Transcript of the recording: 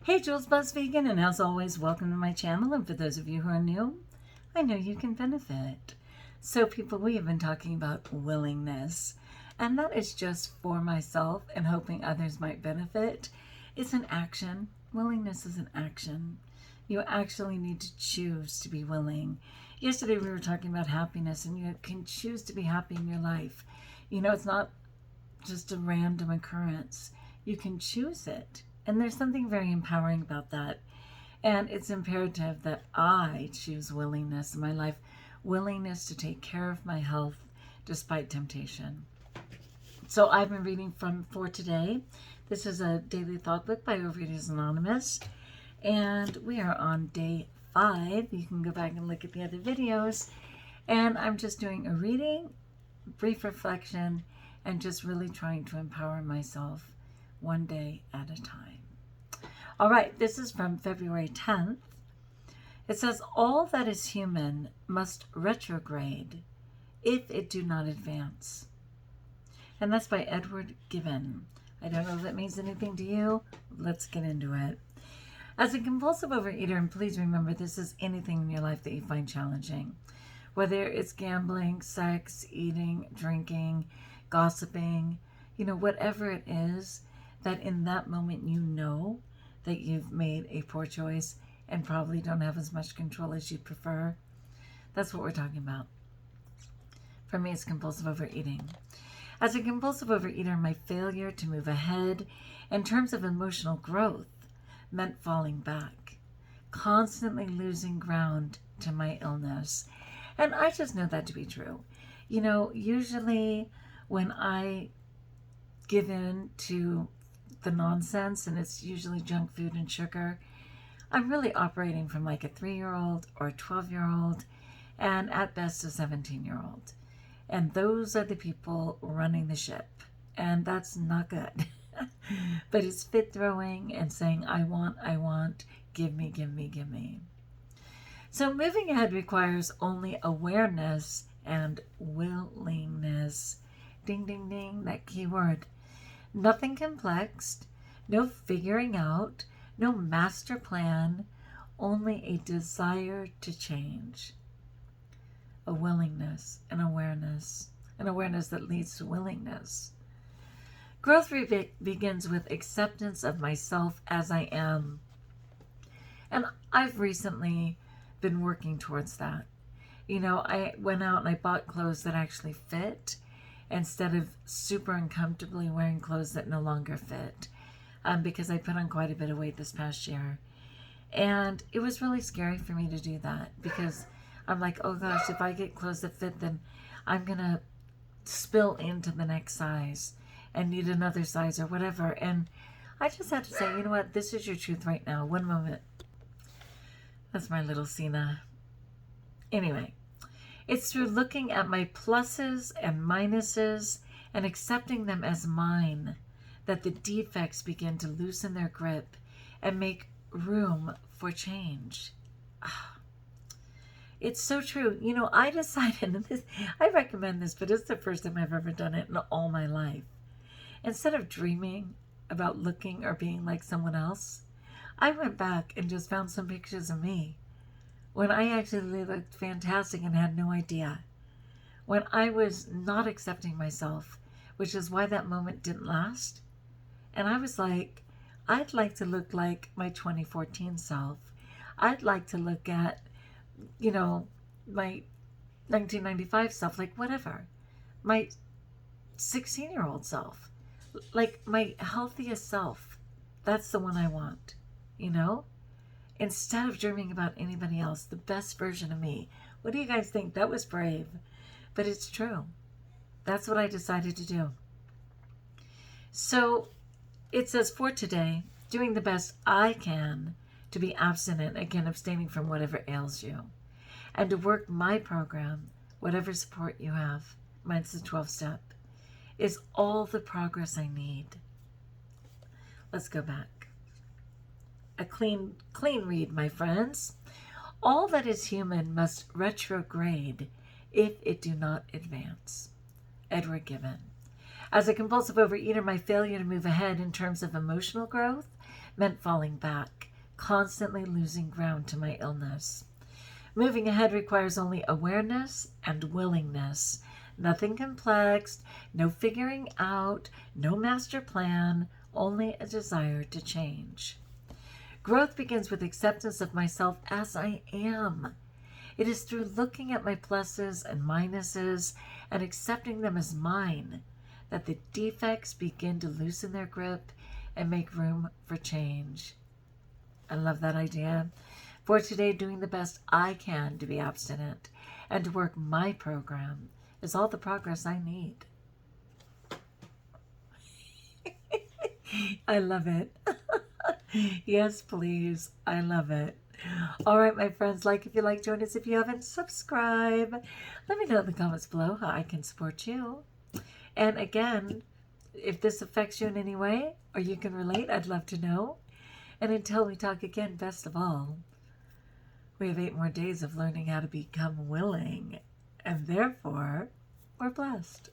Hey, Jules Buzz Vegan, and as always, welcome to my channel. And for those of you who are new, I know you can benefit. So, people, we have been talking about willingness, and that is just for myself and hoping others might benefit. It's an action. Willingness is an action. You actually need to choose to be willing. Yesterday, we were talking about happiness, and you can choose to be happy in your life. You know, it's not just a random occurrence. You can choose it. And there's something very empowering about that. And it's imperative that I choose willingness in my life, willingness to take care of my health despite temptation. So I've been reading from For Today. This is a daily thought book by Overeaters Anonymous. And we are on day 5. You can go back and look at the other videos. And I'm just doing a reading, brief reflection, and just really trying to empower myself one day at a time. All right, this is from February 10th. It says, all that is human must retrograde if it do not advance. And that's by Edward Gibbon. I don't know if that means anything to you. Let's get into it. As a compulsive overeater, and please remember this is anything in your life that you find challenging, whether it's gambling, sex, eating, drinking, gossiping, whatever it is, that in that moment you know that you've made a poor choice and probably don't have as much control as you prefer. That's what we're talking about. For me, it's compulsive overeating. As a compulsive overeater, my failure to move ahead in terms of emotional growth meant falling back, constantly losing ground to my illness. And I just know that to be true. Usually when I give in to the nonsense, and it's usually junk food and sugar, I'm really operating from like a 3-year-old or a 12-year-old, and at best a 17-year-old. And those are the people running the ship, and that's not good. But it's fit throwing and saying, I want, give me, give me, give me. So moving ahead requires only awareness and willingness. Ding, ding, ding, that key word. Nothing complex, no figuring out, no master plan, only a desire to change. A willingness, an awareness that leads to willingness. Growth begins with acceptance of myself as I am. And I've recently been working towards that. I went out and I bought clothes that actually fit, instead of super uncomfortably wearing clothes that no longer fit, because I put on quite a bit of weight this past year. And it was really scary for me to do that, because I'm like, oh gosh, if I get clothes that fit, then I'm going to spill into the next size and need another size or whatever. And I just had to say, you know what, this is your truth right now. One moment. That's my little Cena. Anyway. It's through looking at my pluses and minuses and accepting them as mine that the defects begin to loosen their grip and make room for change. It's so true. I decided, and I recommend this, but it's the first time I've ever done it in all my life. Instead of dreaming about looking or being like someone else, I went back and just found some pictures of me when I actually looked fantastic and had no idea. When I was not accepting myself, which is why that moment didn't last. And I was like, I'd like to look like my 2014 self. I'd like to look at, my 1995 self, like whatever. My 16-year-old self, like my healthiest self. That's the one I want, Instead of dreaming about anybody else, the best version of me. What do you guys think? That was brave, but it's true. That's what I decided to do. So it says, for today, doing the best I can to be abstinent, again, abstaining from whatever ails you, and to work my program, whatever support you have, mine's the 12-step, is all the progress I need. Let's go back. A clean read, my friends. All that is human must retrograde if it do not advance. Edward Gibbon. As a compulsive overeater, my failure to move ahead in terms of emotional growth meant falling back, constantly losing ground to my illness. Moving ahead requires only awareness and willingness. Nothing complex, no figuring out, no master plan, only a desire to change. Growth begins with acceptance of myself as I am. It is through looking at my pluses and minuses and accepting them as mine that the defects begin to loosen their grip and make room for change. I love that idea. For today, doing the best I can to be abstinent and to work my program is all the progress I need. I love it. Yes, please. I love it. All right, my friends, like if you like, join us if you haven't, subscribe. Let me know in the comments below how I can support you. And again, if this affects you in any way or you can relate, I'd love to know. And until we talk again, best of all, we have 8 more days of learning how to become willing, and therefore, we're blessed.